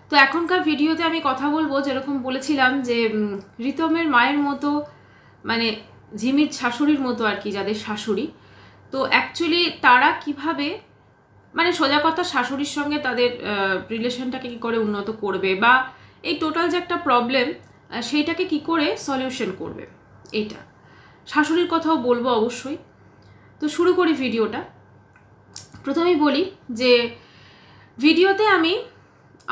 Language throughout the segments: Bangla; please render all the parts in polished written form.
তো এখনকার ভিডিওতে আমি কথা বলবো যেরকম বলেছিলাম যে রিতমের মায়ের মতো মানে ঝিমির শাশুড়ির মতো আর কি, যাদের শাশুড়ি, তো অ্যাকচুয়ালি তারা কিভাবে মানে সোজা কথা শাশুড়ির সঙ্গে তাদের রিলেশনটাকে কী করে উন্নত করবে, বা এই টোটাল যে একটা প্রবলেম সেইটাকে কি করে সলিউশন করবে, এইটা শাশুড়ির কথাও বলবো অবশ্যই। তো শুরু করি ভিডিওটা। প্রথমেই বলি যে ভিডিওতে আমি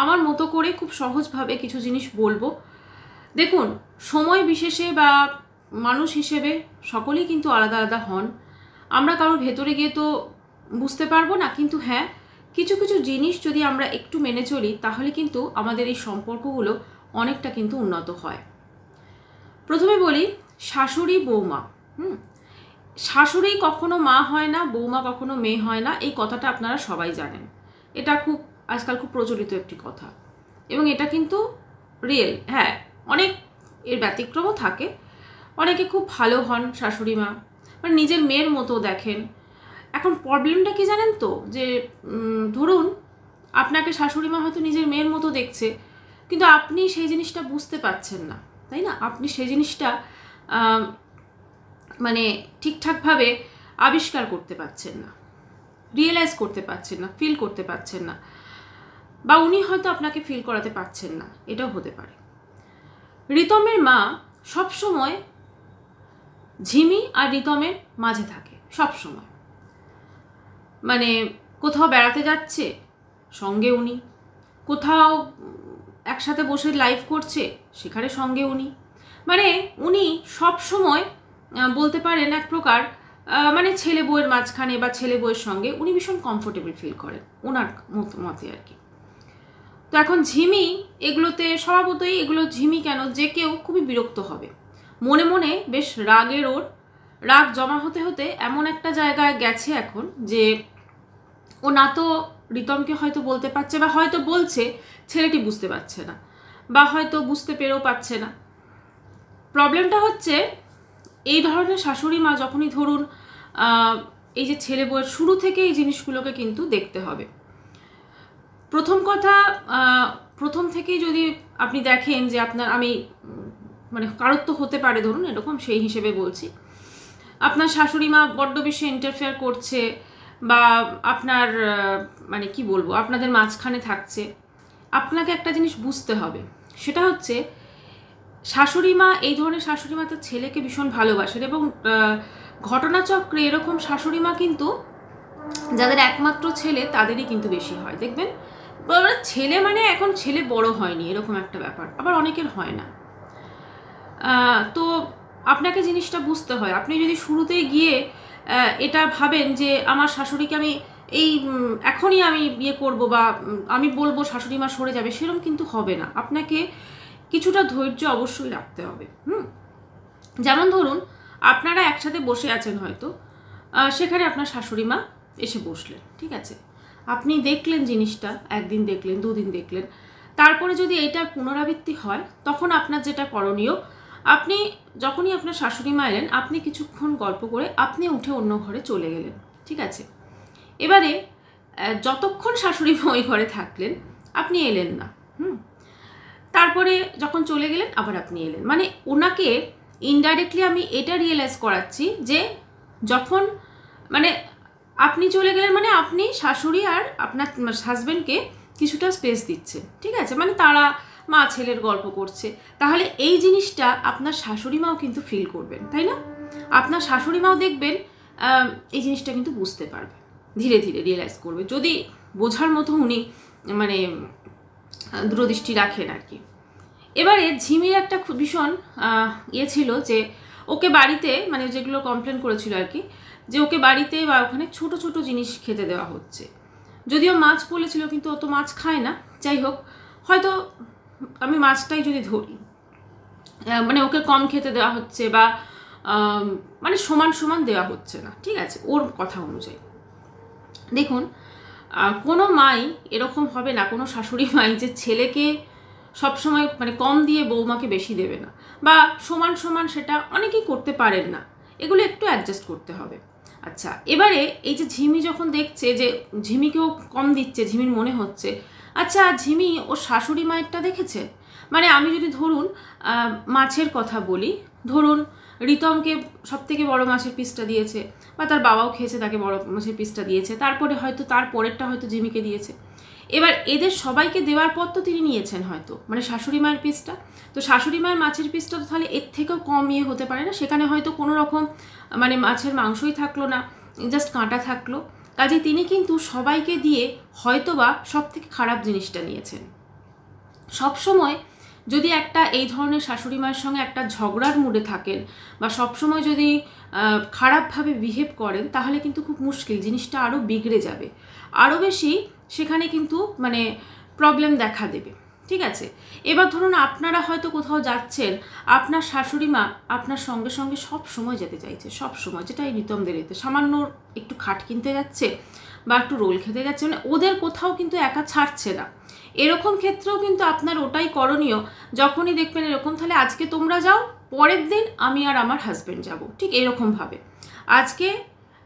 আমার মতো করে খুব সহজভাবে কিছু জিনিস বলবো। দেখুন, সময় বিশেষে বা মানুষ হিসেবে সকলেই কিন্তু আলাদা আলাদা হন। আমরা কারোর ভেতরে গিয়ে তো বুঝতে পারবো না, কিন্তু হ্যাঁ, কিছু কিছু জিনিস যদি আমরা একটু মেনে চলি তাহলে কিন্তু আমাদের এই সম্পর্কগুলো অনেকটা কিন্তু উন্নত হয়। প্রথমে বলি শাশুড়ি বৌমা। শাশুড়ি কখনো মা হয় না, বৌমা কখনো মেয়ে হয় না, এই কথাটা আপনারা সবাই জানেন। এটা খুব আজকাল খুব প্রচলিত একটি কথা, এবং এটা কিন্তু রিয়েল। হ্যাঁ, অনেক এর ব্যতিক্রমও থাকে। অনেকে খুব ভালো হন শাশুড়ি মা, মানে নিজের মেয়ের মতো দেখেন। এখন প্রবলেমটা কি জানেন তো, যে ধরুন আপনাকে শাশুড়ি মা হয়তো নিজের মেয়ের মতো দেখছে, কিন্তু আপনি সেই জিনিসটা বুঝতে পারছেন না, তাই না? আপনি সেই জিনিসটা মানে ঠিকঠাকভাবে আবিষ্কার করতে পারছেন না, রিয়েলাইজ করতে পারছেন না, ফিল করতে পারছেন না, বা উনি হয়তো আপনাকে ফিল করাতে পারছেন না, এটাও হতে পারে। রিতমের মা সবসময় ঝিমি আর রিতমের মাঝে থাকে, সব সময়। মানে কোথাও বেড়াতে যাচ্ছে সঙ্গে উনি, কোথাও একসাথে বসে লাইভ করছে সেখানে সঙ্গে উনি, মানে উনি সব সময় বলতে পারেন এক প্রকার মানে ছেলে বউয়ের মাঝখানে বা ছেলে বউয়ের সঙ্গে উনি ভীষণ কমফোর্টেবল ফিল করেন ওনার মতে আর কি। তো এখন ঝিমি এগুলোতে স্বভাবতই, এগুলো ঝিমি কেন, যে কেউ খুবই বিরক্ত হবে, মনে মনে বেশ রাগের ওর রাগ জমা হতে হতে এমন একটা জায়গায় গেছে এখন যে ও না তো রিতমকে হয়তো বলতে পারছে, বা হয়তো বলছে ছেলেটি বুঝতে পারছে না, বা হয়তো বুঝতে পেরেও পাচ্ছে না। প্রবলেমটা হচ্ছে এই ধরনের শাশুড়ি মা যখনই ধরুন এই যে ছেলে বউয়ের শুরু থেকে এই জিনিসগুলোকে কিন্তু দেখতে হবে। প্রথম কথা, প্রথম থেকেই যদি আপনি দেখেন যে আপনার, আমি মানে কারোর তো হতে পারে ধরুন এরকম, সেই হিসেবে বলছি, আপনার শাশুড়ি মা বড্ড বেশি ইন্টারফেয়ার করছে, বা আপনার মানে কি বলবো, আপনাদের মাঝখানে থাকছে, আপনাকে একটা জিনিস বুঝতে হবে। সেটা হচ্ছে শাশুড়ি মা, এই ধরনের শাশুড়ি মা তার ছেলেকে ভীষণ ভালোবাসেন, এবং ঘটনাচক্রে এরকম শাশুড়ি মা কিন্তু যাদের একমাত্র ছেলে তাদেরই কিন্তু বেশি হয়, দেখবেন। ছেলে মানে এখন ছেলে বড় হয়নি এরকম একটা ব্যাপার আবার অনেকের হয় না। তো আপনাকে জিনিসটা বুঝতে হয়। আপনি যদি শুরুতেই গিয়ে এটা ভাবেন যে আমার শাশুড়িকে আমি এই এখনই আমি বিয়ে করব, বা আমি বলবো শাশুড়ি মা সরে যাবে, সেরকম কিন্তু হবে না। আপনাকে কিছুটা ধৈর্য অবশ্যই রাখতে হবে। যেমন ধরুন আপনারা একসাথে বসে আছেন হয়তো, সেখানে আপনার শাশুড়ি মা এসে বসলেন, ঠিক আছে, আপনি দেখলেন জিনিসটা, একদিন দেখলেন, দুদিন দেখলেন, তারপরে যদি এইটার পুনরাবৃত্তি হয় তখন আপনার যেটা করণীয়, আপনি যখনই আপনার শাশুড়ি মা এলেন, আপনি কিছুক্ষণ গল্প করে আপনি উঠে অন্য ঘরে চলে গেলেন, ঠিক আছে। এবারে যতক্ষণ শাশুড়ি মা ওই ঘরে থাকলেন আপনি এলেন না, তারপরে যখন চলে গেলেন আবার আপনি এলেন, মানে ওনাকে ইনডাইরেক্টলি আমি এটা রিয়েলাইজ করাচ্ছি যে যখন মানে আপনি চলে গেলেন, মানে আপনি শাশুড়ি আর আপনার হাজব্যান্ডকে কিছুটা স্পেস দিচ্ছেন, ঠিক আছে, মানে তারা মা ছেলের গল্প করছে, তাহলে এই জিনিসটা আপনার শাশুড়ি মাও কিন্তু ফিল করবেন, তাই না? আপনার শাশুড়ি মাও দেখবেন এই জিনিসটা কিন্তু বুঝতে পারবে, ধীরে ধীরে রিয়েলাইজ করবে, যদি বোঝার মতো উনি মানে দূরদৃষ্টি রাখেন আর কি। এবারে ঝিমির একটা ভীষণ ইয়ে ছিল যে ওকে বাড়িতে, মানে যেগুলো কমপ্লেন করেছিল আর কি, যে ওকে বাড়িতে বা ওখানে ছোট ছোট জিনিস খেতে দেওয়া হচ্ছে। যদিও মাছ বলেছিল, কিন্তু অত মাছ খায় না। যাই হোক, হয়তো আমি মাছটাই যদি ধরি, মানে ওকে কম খেতে দেওয়া হচ্ছে, বা মানে সমান সমান দেওয়া হচ্ছে না, ঠিক আছে, ওর কথা অনুযায়ী। দেখুন, কোনো মাই এরকম হবে না, কোনো শাশুড়ি মাই যে ছেলেকে সবসময় মানে কম দিয়ে বৌমাকে বেশি দেবে না, বা সমান সমান, সেটা অনেকেই করতে পারেন না, এগুলো একটু অ্যাডজাস্ট করতে হবে। আচ্ছা, এবারে এই যে ঝিমি যখন দেখছে যে ঝিমিকেও কম দিচ্ছে, ঝিমির মনে হচ্ছে আচ্ছা, ঝিমি ওর শাশুড়ি মায়েরটা দেখেছে? মানে আমি যদি ধরুন মাছের কথা বলি, ধরুন রিতমকে সব থেকে বড় মাছের পিসটা দিয়েছে, বা তার বাবাও খেয়েছে, তাকে বড় মাছের পিসটা দিয়েছে, তারপরে হয়তো তার পরেরটা হয়তো জিমিকে দিয়েছে। এবার এদের সবাইকে দেওয়ার পর তো তিনি নিয়েছেন হয়তো, মানে শাশুড়ি মায়ের পিসটা। তো শাশুড়ি মায়ের মাছের পিসটা তো তাহলে এর থেকেও কম ইয়ে হতে পারে না, সেখানে হয়তো কোনো রকম মানে মাছের মাংসই থাকলো না, জাস্ট কাঁটা থাকলো। কাজে তিনি কিন্তু সবাইকে দিয়ে হয়তোবা সব থেকে খারাপ জিনিসটা নিয়েছেন। সবসময় যদি একটা এই ধরনের শাশুড়ি মায়ের সঙ্গে একটা ঝগড়ার মুডে থাকেন, বা সবসময় যদি খারাপভাবে বিহেভ করেন, তাহলে কিন্তু খুব মুশকিল, জিনিসটা আরও বিগড়ে যাবে, আরও বেশি সেখানে কিন্তু মানে প্রবলেম দেখা দেবে। ঠিক আছে, এবার ধরুন আপনারা হয়তো কোথাও যাচ্ছেন, আপনার শাশুড়ি মা আপনার সঙ্গে সঙ্গে সব সময় যেতে চাইছে, সব সময়, যেটা এই রিতমদের এতে সামান্য একটু খাট কিনতে যাচ্ছে বা একটু রোল খেতে যাচ্ছে, মানে ওদের কোথাও কিন্তু একা ছাড়ছে না। এরকম ক্ষেত্রেও কিন্তু আপনার ওটাই করণীয়, যখনই দেখবেন এরকম, তাহলে আজকে তোমরা যাও, পরের দিন আমি আর আমার হাজব্যান্ড যাব, ঠিক এরকমভাবে। আজকে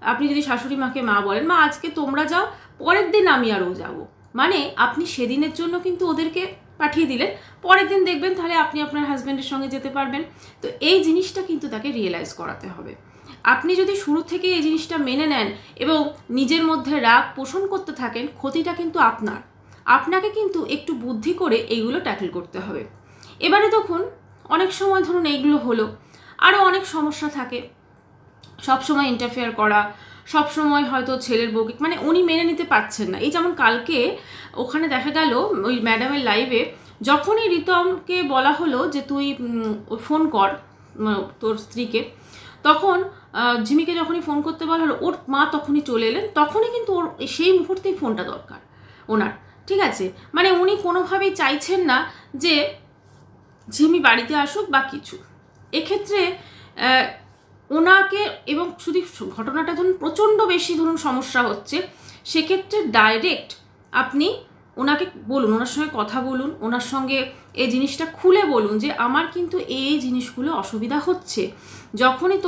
আপনি যদি শাশুড়ি মাকে মা বলেন, মা আজকে তোমরা যাও, পরের দিন আমি আর ও যাবো, মানে আপনি সেদিনের জন্য কিন্তু ওদেরকে পাঠিয়ে দিলেন, পরের দিন দেখবেন তাহলে আপনি আপনার হাজব্যান্ডের সঙ্গে যেতে পারবেন। তো এই জিনিসটা কিন্তু তাকে রিয়েলাইজ করাতে হবে। আপনি যদি শুরু থেকে এই জিনিসটা মেনে নেন এবং নিজের মধ্যে রাগ পোষণ করতে থাকেন, ক্ষতিটা কিন্তু আপনার। আপনাকে কিন্তু একটু বুদ্ধি করে এইগুলো ট্যাকল করতে হবে। এবারে দেখুন, অনেক সময় ধরুন এইগুলো হলো, আরও অনেক সমস্যা থাকে, সবসময় ইন্টারফেয়ার করা, সবসময় হয়তো ছেলের বউকে মানে উনি মেনে নিতে পারছেন না। এই যেমন কালকে ওখানে দেখা গেল ওই ম্যাডামের লাইভে, যখনই রিতমকে বলা হলো যে তুই ফোন কর তোর স্ত্রীকে, তখন ঝিমিকে যখনই ফোন করতে বলা হলো, ওর মা তখনই চলে এলেন, তখনই কিন্তু ওর সেই মুহূর্তেই ফোনটা দরকার ওনার। ঠিক আছে, মানে উনি কোনোভাবেই চাইছেন না যে ঝিমি বাড়িতে আসুক বা কিছু। এক্ষেত্রে ওনাকে, এবং শুধু ঘটনাটা ধরুন প্রচণ্ড বেশি ধরুন সমস্যা হচ্ছে, সেক্ষেত্রে ডাইরেক্ট আপনি ওনাকে বলুন, ওনার সঙ্গে কথা বলুন, ওনার সঙ্গে এই জিনিসটা খুলে বলুন যে আমার কিন্তু এই জিনিসগুলো অসুবিধা হচ্ছে, যখনই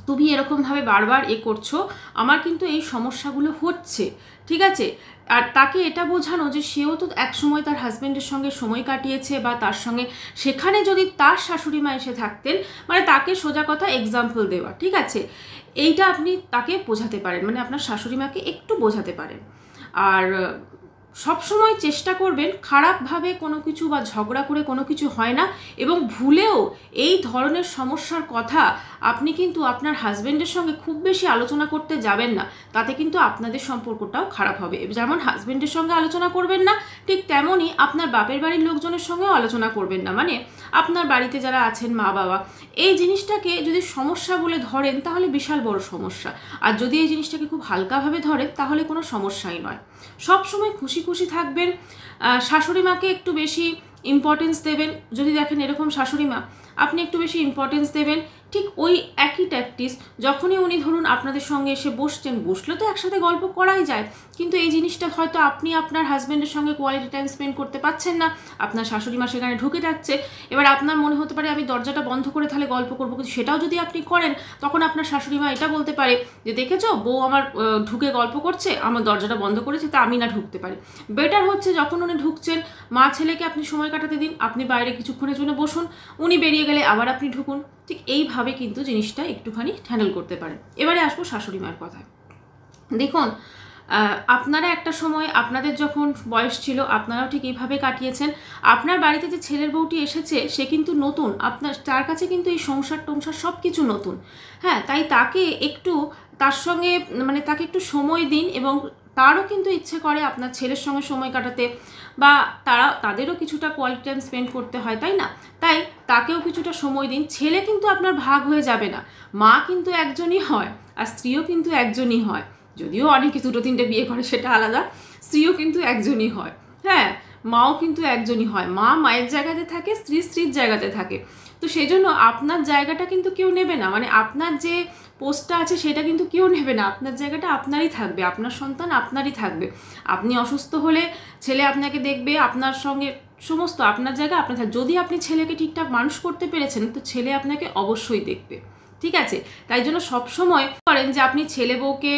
তুমি এরকমভাবে বারবার করছো, আমার কিন্তু এই সমস্যাগুলো হচ্ছে। ঠিক আছে, আর তাকে এটা বোঝানো যে সেও তো একসময় তার হাজব্যান্ডের সঙ্গে সময় কাটিয়েছে, বা তার সঙ্গে সেখানে যদি তার শাশুড়ি মা এসে থাকতেন, মানে তাকে সোজা কথা এক্সাম্পল দেওয়া। ঠিক আছে, এইটা আপনি তাকে বোঝাতে পারেন, মানে আপনার শাশুড়ি মাকে একটু বোঝাতে পারেন। আর সবসময় চেষ্টা করবেন খারাপভাবে কোনো কিছু বা ঝগড়া করে কোনো কিছু হয় না, এবং ভুলেও এই ধরনের সমস্যার কথা আপনি কিন্তু আপনার হাজব্যান্ডের সঙ্গে খুব বেশি আলোচনা করতে যাবেন না, তাতে কিন্তু আপনাদের সম্পর্কটাও খারাপ হবে। যেমন হাজব্যান্ডের সঙ্গে আলোচনা করবেন না, ঠিক তেমনই আপনার বাপের বাড়ির লোকজনের সঙ্গেও আলোচনা করবেন না, মানে আপনার বাড়িতে যারা আছেন মা বাবা, এই জিনিসটাকে যদি সমস্যা বলে ধরেন তাহলে বিশাল বড় সমস্যা, আর যদি এই জিনিসটাকে খুব হালকাভাবে ধরেন তাহলে কোনো সমস্যাই নয়। সব সময় খুশি খুশি থাকবেন, শাশুড়ি মাকে একটু বেশি ইম্পর্টেন্স দেবেন। যদি দেখেন এরকম শাশুড়ি মা, আপনি একটু বেশি ইম্পর্টেন্স দেবেন। ঠিক ওই একই ট্যাকটিস, যখনই উনি ধরুন আপনাদের সঙ্গে এসে বসলে তো একসাথে গল্প করাই যায়, কিন্তু এই জিনিসটা হয়তো আপনি আপনার হাজব্যান্ডের সঙ্গে কোয়ালিটি টাইম স্পেন্ড করতে পারছেন না, আপনার শাশুড়ি মা সেখানে ঢুকে যাচ্ছে। এবার আপনার মনে হতে পারে আমি দরজাটা বন্ধ করে তাহলে গল্প করবো, কিন্তু সেটাও যদি আপনি করেন, তখন আপনার শাশুড়ি মা এটা বলতে পারে যে দেখেছো বউ আমার ঢুকে গল্প করছে, আমার দরজাটা বন্ধ করেছে, তা আমি না ঢুকতে পারি। বেটার হচ্ছে যখন উনি ঢুকছেন, মা ছেলেকে আপনি সময় কাটাতে দিন, আপনি বাইরে কিছুক্ষণের জন্য বসুন, উনি বেরিয়ে গেলে আবার আপনি ঢুকুন। ঠিক এইভাবে কিন্তু জিনিসটা একটুখানি হ্যান্ডেল করতে পারেন। এবারে আসবো শাশুড়ি মার কথায়। দেখুন, আপনারা একটা সময় আপনাদের যখন বয়স ছিল আপনারাও ঠিক এইভাবে কাটিয়েছেন। আপনার বাড়িতে যে ছেলের বউটি এসেছে সে কিন্তু নতুন, তার কাছে কিন্তু এই সংসার টংসার সব কিছু নতুন। হ্যাঁ, তাই তাকে একটু তার সঙ্গে মানে তাকে একটু সময় দিন, এবং তারও কিন্তু ইচ্ছে করে আপনার ছেলের সঙ্গে সময় কাটাতে, বা তাদেরও কিছুটা কোয়ালিটি টাইম স্পেন্ড করতে হয়, তাই না? তাই তাকেও কিছুটা সময় দিন। ছেলে কিন্তু আপনার ভাগ হয়ে যাবে না, মা কিন্তু একজনই হয় আর স্ত্রীও কিন্তু একজনই হয়, যদিও অনেকে দুটো তিনটে বিয়ে করে সেটা আলাদা, স্ত্রীও কিন্তু একজনই হয়। হ্যাঁ, মাও কিন্তু একজনই হয়, মা মায়ের জায়গাতে থাকে, স্ত্রী স্ত্রীর জায়গাতে থাকে। তো সেই জন্য আপনার জায়গাটা কিন্তু কেউ নেবে না, মানে আপনার যে পোস্টটা আছে সেটা কিন্তু কেউ নেবে না, আপনার জায়গাটা আপনারই থাকবে, আপনার সন্তান আপনারই থাকবে। আপনি অসুস্থ হলে ছেলে আপনাকে দেখবে, আপনার সঙ্গে সমস্ত আপনার জায়গা আপনার থাকবে। যদি আপনি ছেলেকে ঠিকঠাক মানুষ করতে পেরেছেন তো ছেলে আপনাকে অবশ্যই দেখবে। ঠিক আছে? তাই জন্য সবসময় করেন যে আপনি ছেলে বউকে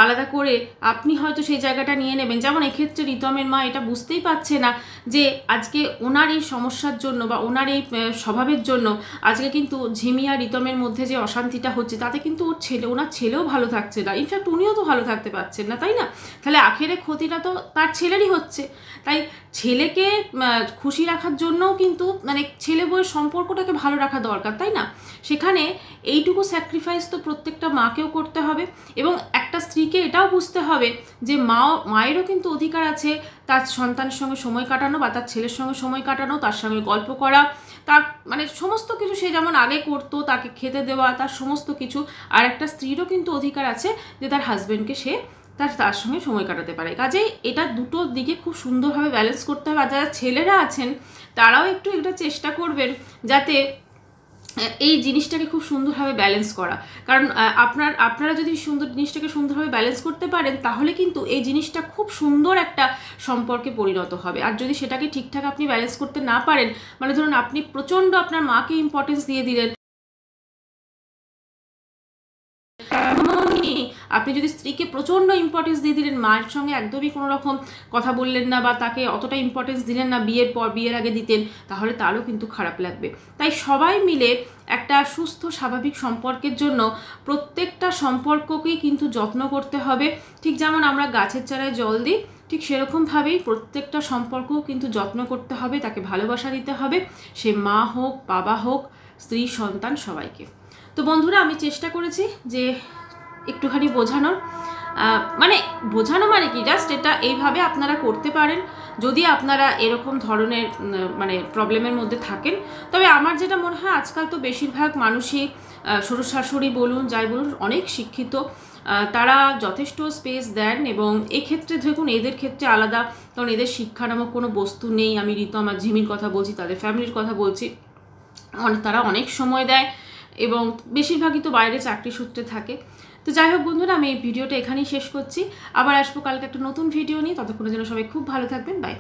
আলাদা করে আপনি হয়তো সেই জায়গাটা নিয়ে নেবেন। যেমন এক্ষেত্রে রিতমের মা এটা বুঝতেই পারছে না যে আজকে ওনার এই সমস্যার জন্য বা ওনার এই স্বভাবের জন্য আজকে কিন্তু ঝিমি আর রিতমের মধ্যে যে অশান্তিটা হচ্ছে তাতে কিন্তু ওনার ছেলেও ভালো থাকছে না, ইনফ্যাক্ট উনিও তো ভালো থাকতে পারছেন না, তাই না? তাহলে আখেরে ক্ষতিটা তো তার ছেলেরই হচ্ছে। তাই ছেলেকে খুশি রাখার জন্যও কিন্তু মানে ছেলে বউয়ের সম্পর্কটাকে ভালো রাখা দরকার, তাই না? সেখানে এইটুকু স্যাক্রিফাইস তো প্রত্যেকটা মাকেও করতে হবে এবং একটা স্ত্রীকে এটাও বুঝতে হবে যে মায়েরও কিন্তু অধিকার আছে তার সন্তানের সঙ্গে সময় কাটানো বা তার ছেলের সঙ্গে সময় কাটানো, তার সঙ্গে গল্প করা, তার মানে সমস্ত কিছু সে যেমন আগে করতো, তাকে খেতে দেওয়া, তার সমস্ত কিছু। আর একটা স্ত্রীরও কিন্তু অধিকার আছে যে তার হাজবেন্ডকে সে তার সঙ্গে সময় কাটাতে পারে। কাজেই এটা দুটো দিকে খুব সুন্দরভাবে ব্যালেন্স করতে হবে। আর যারা ছেলেরা আছেন তারাও একটু এটা চেষ্টা করবেন যাতে এই জিনিসটাকে খুব সুন্দরভাবে ব্যালেন্স করা। কারণ আপনারা যদি জিনিসটাকে সুন্দরভাবে ব্যালেন্স করতে পারেন তাহলে কিন্তু এই জিনিসটা খুব সুন্দর একটা সম্পর্কে পরিণত হবে। আর যদি সেটাকে ঠিকঠাক আপনি ব্যালেন্স করতে না পারেন, মানে ধরুন আপনি প্রচণ্ড আপনার মাকে ইম্পর্টেন্স দিয়ে দিলেন, আপনি যদি স্ত্রীকে প্রচণ্ড ইম্পর্টেন্স দিয়ে দিলেন, মায়ের সঙ্গে একদমই কোনো রকম কথা বললেন না বা তাকে অতটা ইম্পর্টেন্স দিলেন না বিয়ের আগে দিতেন, তাহলে তারও কিন্তু খারাপ লাগবে। তাই সবাই মিলে একটা সুস্থ স্বাভাবিক সম্পর্কের জন্য প্রত্যেকটা সম্পর্ককেই কিন্তু যত্ন করতে হবে। ঠিক যেমন আমরা গাছের চারায় জল দিই, ঠিক সেরকমভাবেই প্রত্যেকটা সম্পর্কও কিন্তু যত্ন করতে হবে, তাকে ভালোবাসা দিতে হবে, সে মা হোক, বাবা হোক, স্ত্রী, সন্তান, সবাইকে। তো বন্ধুরা, আমি চেষ্টা করেছি যে একটুখানি বোঝানো মানে কি জাস্ট এটা এইভাবে আপনারা করতে পারেন যদি আপনারা এরকম ধরনের মানে প্রবলেমের মধ্যে থাকেন। তবে আমার যেটা মনে হয় আজকাল তো বেশিরভাগ মানুষই শ্বশুর শাশুড়ি বলুন যাই বলুন অনেক শিক্ষিত, তারা যথেষ্ট স্পেস দেন এবং এক্ষেত্রে দেখুন এদের ক্ষেত্রে আলাদা, কারণ এদের শিক্ষা নামক কোনো বস্তু নেই। আমি রিতম আর ঝিমির কথা বলছি, তাদের ফ্যামিলির কথা বলছি। তারা অনেক সময় দেয় এবং বেশিরভাগই তো বাইরে চাকরি সূত্রে থাকে। তো যাই হোক বন্ধুরা, আমি এই ভিডিওটা এখানেই শেষ করছি। আবার আসবো কালকে একটা নতুন ভিডিও নিয়ে। ততক্ষণের জন্য সবাই খুব ভালো থাকবেন। বাই।